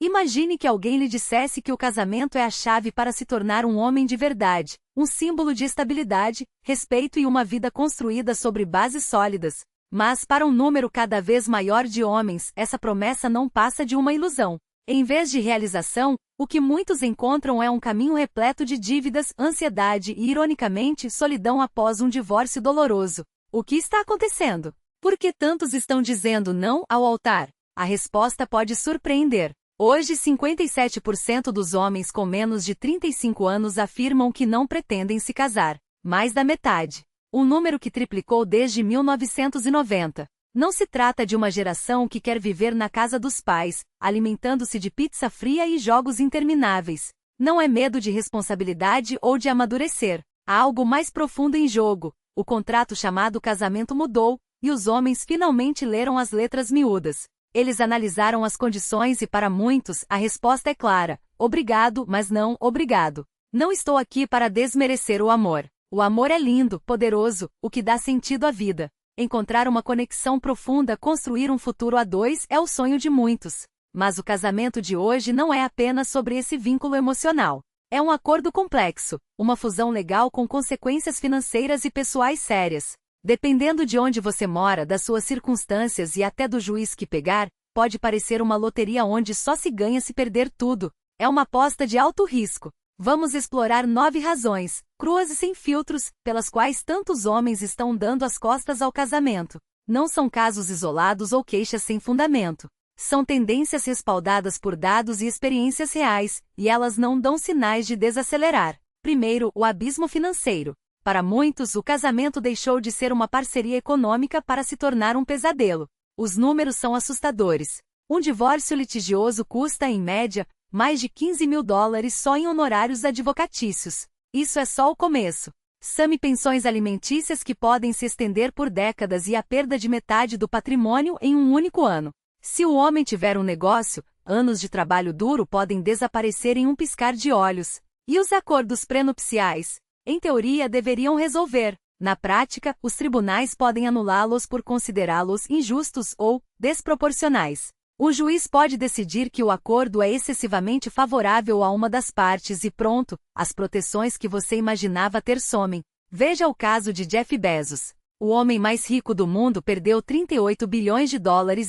Imagine que alguém lhe dissesse que o casamento é a chave para se tornar um homem de verdade, um símbolo de estabilidade, respeito e uma vida construída sobre bases sólidas. Mas para um número cada vez maior de homens, essa promessa não passa de uma ilusão. Em vez de realização, o que muitos encontram é um caminho repleto de dívidas, ansiedade e, ironicamente, solidão após um divórcio doloroso. O que está acontecendo? Por que tantos estão dizendo não ao altar? A resposta pode surpreender. Hoje, 57% dos homens com menos de 35 anos afirmam que não pretendem se casar. Mais da metade. Um número que triplicou desde 1990. Não se trata de uma geração que quer viver na casa dos pais, alimentando-se de pizza fria e jogos intermináveis. Não é medo de responsabilidade ou de amadurecer. Há algo mais profundo em jogo. O contrato chamado casamento mudou, e os homens finalmente leram as letras miúdas. Eles analisaram as condições e, para muitos, a resposta é clara: obrigado, mas não obrigado. Não estou aqui para desmerecer o amor. O amor é lindo, poderoso, o que dá sentido à vida. Encontrar uma conexão profunda, construir um futuro a dois é o sonho de muitos. Mas o casamento de hoje não é apenas sobre esse vínculo emocional. É um acordo complexo, uma fusão legal com consequências financeiras e pessoais sérias. Dependendo de onde você mora, das suas circunstâncias e até do juiz que pegar, pode parecer uma loteria onde só se ganha se perder tudo. É uma aposta de alto risco. Vamos explorar 9 razões, cruas e sem filtros, pelas quais tantos homens estão dando as costas ao casamento. Não são casos isolados ou queixas sem fundamento. São tendências respaldadas por dados e experiências reais, e elas não dão sinais de desacelerar. Primeiro, o abismo financeiro. Para muitos, o casamento deixou de ser uma parceria econômica para se tornar um pesadelo. Os números são assustadores. Um divórcio litigioso custa, em média, mais de $15.000 só em honorários advocatícios. Isso é só o começo. Some pensões alimentícias que podem se estender por décadas e a perda de metade do patrimônio em um único ano. Se o homem tiver um negócio, anos de trabalho duro podem desaparecer em um piscar de olhos. E os acordos prenupciais? Em teoria deveriam resolver. Na prática, os tribunais podem anulá-los por considerá-los injustos ou desproporcionais. O juiz pode decidir que o acordo é excessivamente favorável a uma das partes e pronto, as proteções que você imaginava ter somem. Veja o caso de Jeff Bezos. O homem mais rico do mundo perdeu $38 bilhões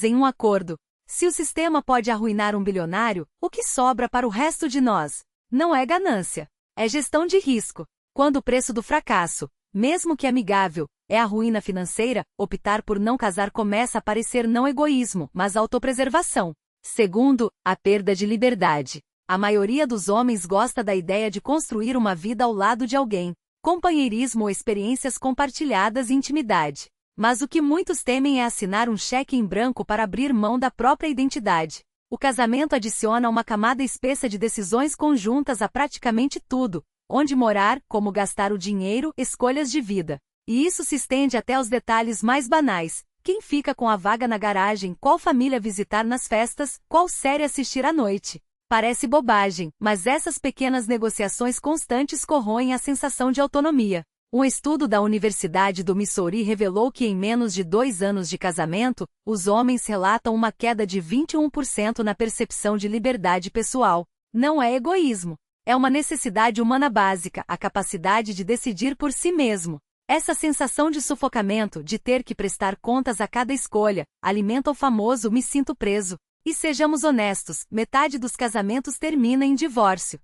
em um acordo. Se o sistema pode arruinar um bilionário, o que sobra para o resto de nós? Não é ganância. É gestão de risco. Quando o preço do fracasso, mesmo que amigável, é a ruína financeira, optar por não casar começa a parecer não egoísmo, mas autopreservação. Segundo, a perda de liberdade. A maioria dos homens gosta da ideia de construir uma vida ao lado de alguém, companheirismo ou experiências compartilhadas e intimidade. Mas o que muitos temem é assinar um cheque em branco para abrir mão da própria identidade. O casamento adiciona uma camada espessa de decisões conjuntas a praticamente tudo. Onde morar, como gastar o dinheiro, escolhas de vida. E isso se estende até aos detalhes mais banais. Quem fica com a vaga na garagem, qual família visitar nas festas, qual série assistir à noite. Parece bobagem, mas essas pequenas negociações constantes corroem a sensação de autonomia. Um estudo da Universidade do Missouri revelou que em menos de 2 anos de casamento, os homens relatam uma queda de 21% na percepção de liberdade pessoal. Não é egoísmo. É uma necessidade humana básica, a capacidade de decidir por si mesmo. Essa sensação de sufocamento, de ter que prestar contas a cada escolha, alimenta o famoso "me sinto preso". E sejamos honestos, metade dos casamentos termina em divórcio.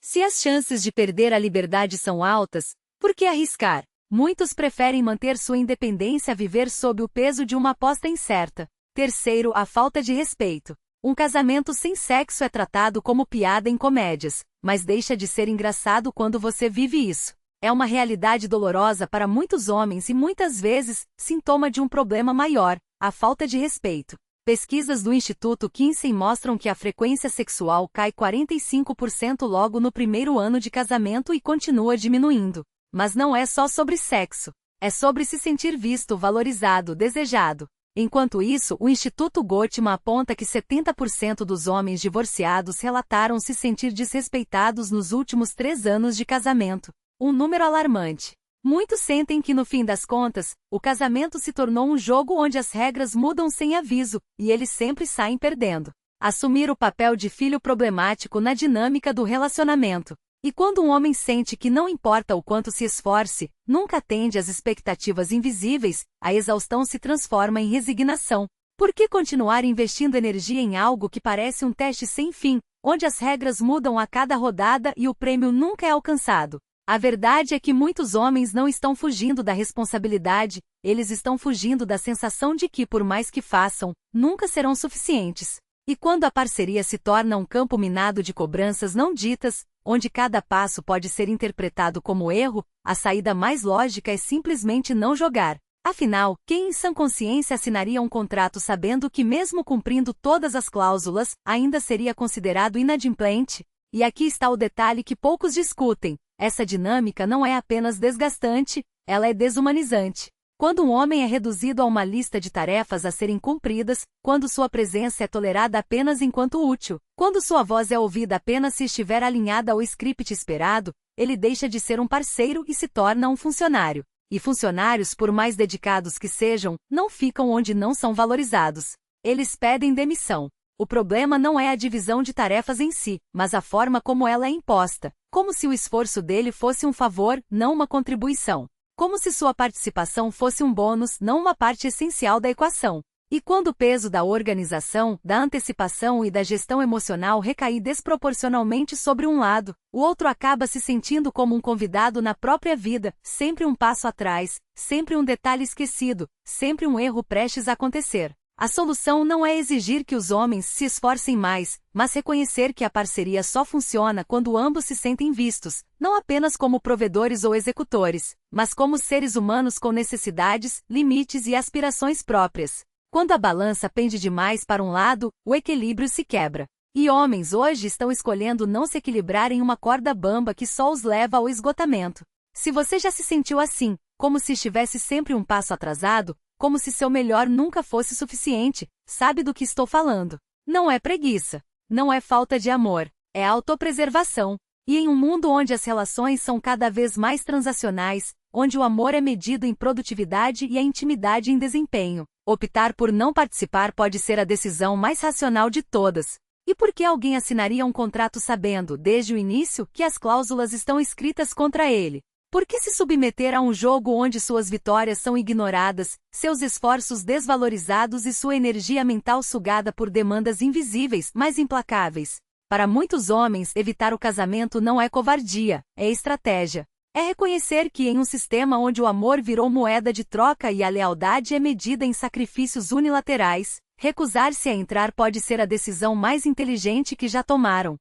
Se as chances de perder a liberdade são altas, por que arriscar? Muitos preferem manter sua independência a viver sob o peso de uma aposta incerta. Terceiro, a falta de respeito. Um casamento sem sexo é tratado como piada em comédias, mas deixa de ser engraçado quando você vive isso. É uma realidade dolorosa para muitos homens e muitas vezes, sintoma de um problema maior, a falta de respeito. Pesquisas do Instituto Kinsey mostram que a frequência sexual cai 45% logo no primeiro ano de casamento e continua diminuindo. Mas não é só sobre sexo. É sobre se sentir visto, valorizado, desejado. Enquanto isso, o Instituto Gottman aponta que 70% dos homens divorciados relataram se sentir desrespeitados nos últimos 3 anos de casamento. Um número alarmante. Muitos sentem que no fim das contas, o casamento se tornou um jogo onde as regras mudam sem aviso, e eles sempre saem perdendo. assumir o papel de filho problemático na dinâmica do relacionamento. E quando um homem sente que não importa o quanto se esforce, nunca atende às expectativas invisíveis, a exaustão se transforma em resignação. Por que continuar investindo energia em algo que parece um teste sem fim, onde as regras mudam a cada rodada e o prêmio nunca é alcançado? A verdade é que muitos homens não estão fugindo da responsabilidade, eles estão fugindo da sensação de que, por mais que façam, nunca serão suficientes. E quando a parceria se torna um campo minado de cobranças não ditas, onde cada passo pode ser interpretado como erro, a saída mais lógica é simplesmente não jogar. Afinal, quem em sã consciência assinaria um contrato sabendo que, mesmo cumprindo todas as cláusulas, ainda seria considerado inadimplente? E aqui está o detalhe que poucos discutem: essa dinâmica não é apenas desgastante, ela é desumanizante. Quando um homem é reduzido a uma lista de tarefas a serem cumpridas, quando sua presença é tolerada apenas enquanto útil, quando sua voz é ouvida apenas se estiver alinhada ao script esperado, ele deixa de ser um parceiro e se torna um funcionário. E funcionários, por mais dedicados que sejam, não ficam onde não são valorizados. Eles pedem demissão. O problema não é a divisão de tarefas em si, mas a forma como ela é imposta, como se o esforço dele fosse um favor, não uma contribuição. Como se sua participação fosse um bônus, não uma parte essencial da equação. E quando o peso da organização, da antecipação e da gestão emocional recai desproporcionalmente sobre um lado, o outro acaba se sentindo como um convidado na própria vida, sempre um passo atrás, sempre um detalhe esquecido, sempre um erro prestes a acontecer. A solução não é exigir que os homens se esforcem mais, mas reconhecer que a parceria só funciona quando ambos se sentem vistos, não apenas como provedores ou executores, mas como seres humanos com necessidades, limites e aspirações próprias. Quando a balança pende demais para um lado, o equilíbrio se quebra. E homens hoje estão escolhendo não se equilibrar em uma corda bamba que só os leva ao esgotamento. Se você já se sentiu assim, como se estivesse sempre um passo atrasado, como se seu melhor nunca fosse suficiente, sabe do que estou falando. Não é preguiça, não é falta de amor, é autopreservação. E em um mundo onde as relações são cada vez mais transacionais, onde o amor é medido em produtividade e a intimidade em desempenho, optar por não participar pode ser a decisão mais racional de todas. E por que alguém assinaria um contrato sabendo, desde o início, que as cláusulas estão escritas contra ele? Por que se submeter a um jogo onde suas vitórias são ignoradas, seus esforços desvalorizados e sua energia mental sugada por demandas invisíveis, mas implacáveis? Para muitos homens, evitar o casamento não é covardia, é estratégia. É reconhecer que em um sistema onde o amor virou moeda de troca e a lealdade é medida em sacrifícios unilaterais, recusar-se a entrar pode ser a decisão mais inteligente que já tomaram.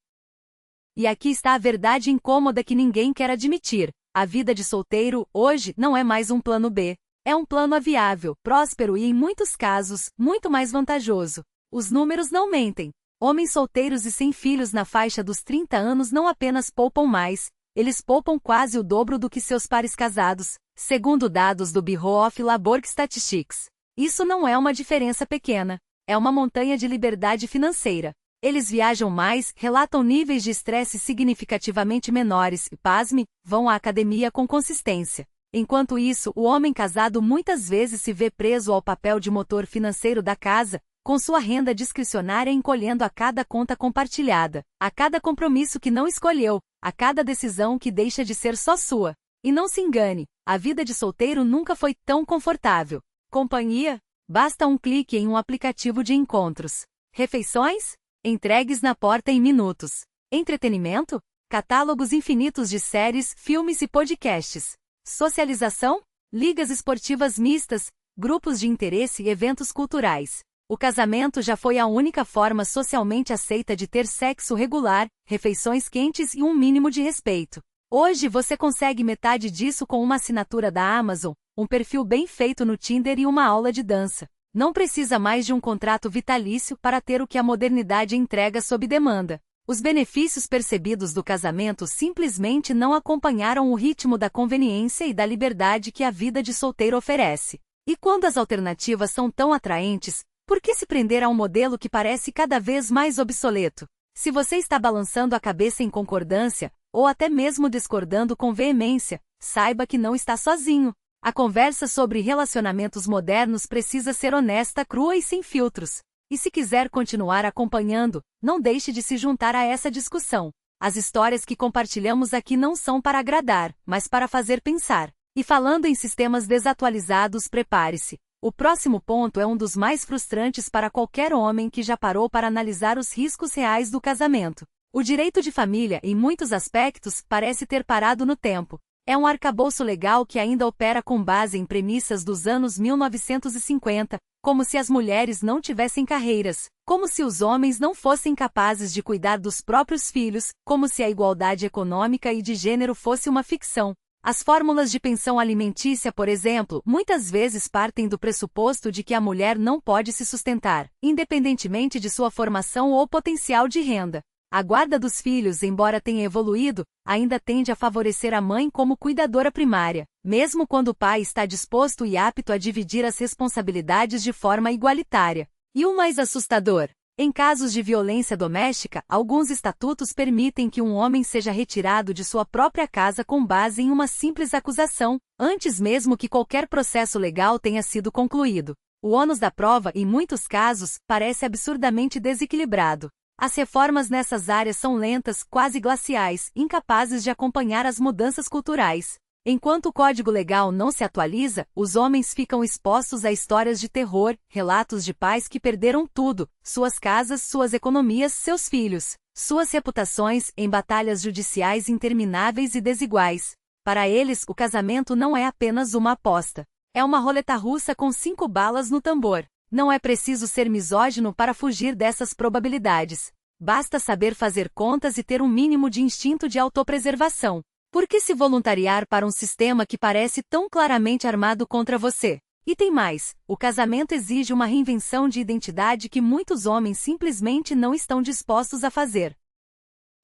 E aqui está a verdade incômoda que ninguém quer admitir. A vida de solteiro, hoje, não é mais um plano B. É um plano A viável, próspero e, em muitos casos, muito mais vantajoso. Os números não mentem. Homens solteiros e sem filhos na faixa dos 30 anos não apenas poupam mais, eles poupam quase o dobro do que seus pares casados, segundo dados do Bureau of Labor Statistics. Isso não é uma diferença pequena. É uma montanha de liberdade financeira. Eles viajam mais, relatam níveis de estresse significativamente menores e, pasme, vão à academia com consistência. Enquanto isso, o homem casado muitas vezes se vê preso ao papel de motor financeiro da casa, com sua renda discricionária encolhendo a cada conta compartilhada, a cada compromisso que não escolheu, a cada decisão que deixa de ser só sua. E não se engane, a vida de solteiro nunca foi tão confortável. Companhia? Basta um clique em um aplicativo de encontros. Refeições? Entregues na porta em minutos. Entretenimento? Catálogos infinitos de séries, filmes e podcasts. Socialização? Ligas esportivas mistas, grupos de interesse e eventos culturais. O casamento já foi a única forma socialmente aceita de ter sexo regular, refeições quentes e um mínimo de respeito. Hoje você consegue metade disso com uma assinatura da Amazon, um perfil bem feito no Tinder e uma aula de dança. Não precisa mais de um contrato vitalício para ter o que a modernidade entrega sob demanda. Os benefícios percebidos do casamento simplesmente não acompanharam o ritmo da conveniência e da liberdade que a vida de solteiro oferece. E quando as alternativas são tão atraentes, por que se prender a um modelo que parece cada vez mais obsoleto? Se você está balançando a cabeça em concordância, ou até mesmo discordando com veemência, saiba que não está sozinho. A conversa sobre relacionamentos modernos precisa ser honesta, crua e sem filtros. E se quiser continuar acompanhando, não deixe de se juntar a essa discussão. As histórias que compartilhamos aqui não são para agradar, mas para fazer pensar. E falando em sistemas desatualizados, prepare-se. O próximo ponto é um dos mais frustrantes para qualquer homem que já parou para analisar os riscos reais do casamento. O direito de família, em muitos aspectos, parece ter parado no tempo. É um arcabouço legal que ainda opera com base em premissas dos anos 1950, como se as mulheres não tivessem carreiras, como se os homens não fossem capazes de cuidar dos próprios filhos, como se a igualdade econômica e de gênero fosse uma ficção. As fórmulas de pensão alimentícia, por exemplo, muitas vezes partem do pressuposto de que a mulher não pode se sustentar, independentemente de sua formação ou potencial de renda. A guarda dos filhos, embora tenha evoluído, ainda tende a favorecer a mãe como cuidadora primária, mesmo quando o pai está disposto e apto a dividir as responsabilidades de forma igualitária. E o mais assustador? Em casos de violência doméstica, alguns estatutos permitem que um homem seja retirado de sua própria casa com base em uma simples acusação, antes mesmo que qualquer processo legal tenha sido concluído. O ônus da prova, em muitos casos, parece absurdamente desequilibrado. As reformas nessas áreas são lentas, quase glaciais, incapazes de acompanhar as mudanças culturais. Enquanto o Código Legal não se atualiza, os homens ficam expostos a histórias de terror, relatos de pais que perderam tudo, suas casas, suas economias, seus filhos, suas reputações, em batalhas judiciais intermináveis e desiguais. Para eles, o casamento não é apenas uma aposta. É uma roleta russa com 5 balas no tambor. Não é preciso ser misógino para fugir dessas probabilidades. Basta saber fazer contas e ter um mínimo de instinto de autopreservação. Por que se voluntariar para um sistema que parece tão claramente armado contra você? E tem mais, o casamento exige uma reinvenção de identidade que muitos homens simplesmente não estão dispostos a fazer.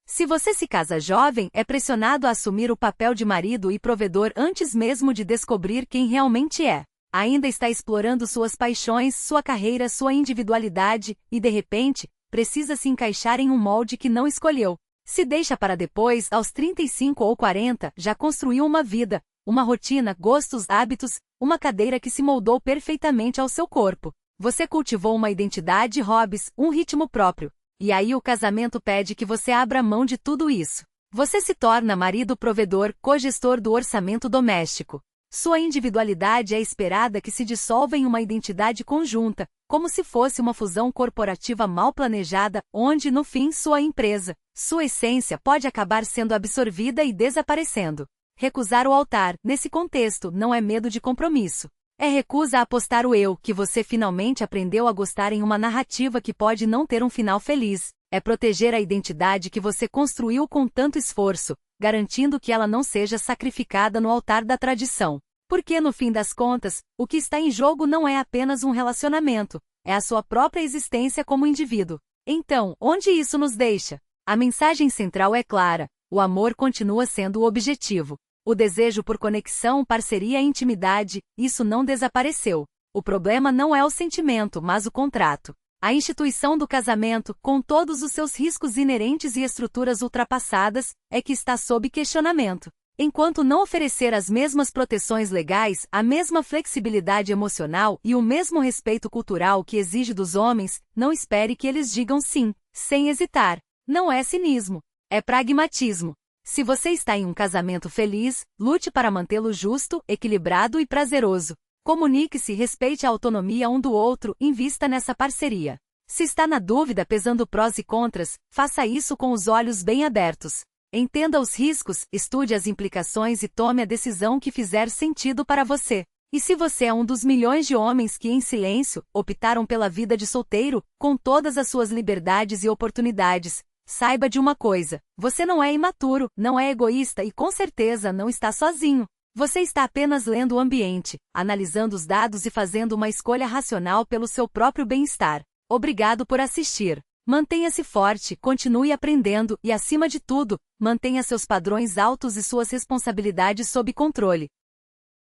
Se você se casa jovem, é pressionado a assumir o papel de marido e provedor antes mesmo de descobrir quem realmente é. Ainda está explorando suas paixões, sua carreira, sua individualidade, e de repente, precisa se encaixar em um molde que não escolheu. Se deixa para depois, aos 35 ou 40, já construiu uma vida, uma rotina, gostos, hábitos, uma cadeira que se moldou perfeitamente ao seu corpo. Você cultivou uma identidade, hobbies, um ritmo próprio. E aí o casamento pede que você abra mão de tudo isso. Você se torna marido provedor, cogestor do orçamento doméstico. Sua individualidade é esperada que se dissolva em uma identidade conjunta, como se fosse uma fusão corporativa mal planejada, onde, no fim, sua empresa, sua essência pode acabar sendo absorvida e desaparecendo. Recusar o altar, nesse contexto, não é medo de compromisso. É recusa a apostar o eu, que você finalmente aprendeu a gostar em uma narrativa que pode não ter um final feliz. É proteger a identidade que você construiu com tanto esforço, garantindo que ela não seja sacrificada no altar da tradição. Porque, no fim das contas, o que está em jogo não é apenas um relacionamento, é a sua própria existência como indivíduo. Então, onde isso nos deixa? A mensagem central é clara: o amor continua sendo o objetivo. O desejo por conexão, parceria e intimidade, isso não desapareceu. O problema não é o sentimento, mas o contrato. A instituição do casamento, com todos os seus riscos inerentes e estruturas ultrapassadas, é que está sob questionamento. Enquanto não oferecer as mesmas proteções legais, a mesma flexibilidade emocional e o mesmo respeito cultural que exige dos homens, não espere que eles digam sim, sem hesitar. Não é cinismo, é pragmatismo. Se você está em um casamento feliz, lute para mantê-lo justo, equilibrado e prazeroso. Comunique-se, respeite a autonomia um do outro, invista nessa parceria. Se está na dúvida pesando prós e contras, faça isso com os olhos bem abertos. Entenda os riscos, estude as implicações e tome a decisão que fizer sentido para você. E se você é um dos milhões de homens que, em silêncio, optaram pela vida de solteiro, com todas as suas liberdades e oportunidades, saiba de uma coisa: você não é imaturo, não é egoísta e com certeza não está sozinho. Você está apenas lendo o ambiente, analisando os dados e fazendo uma escolha racional pelo seu próprio bem-estar. Obrigado por assistir. Mantenha-se forte, continue aprendendo e, acima de tudo, mantenha seus padrões altos e suas responsabilidades sob controle.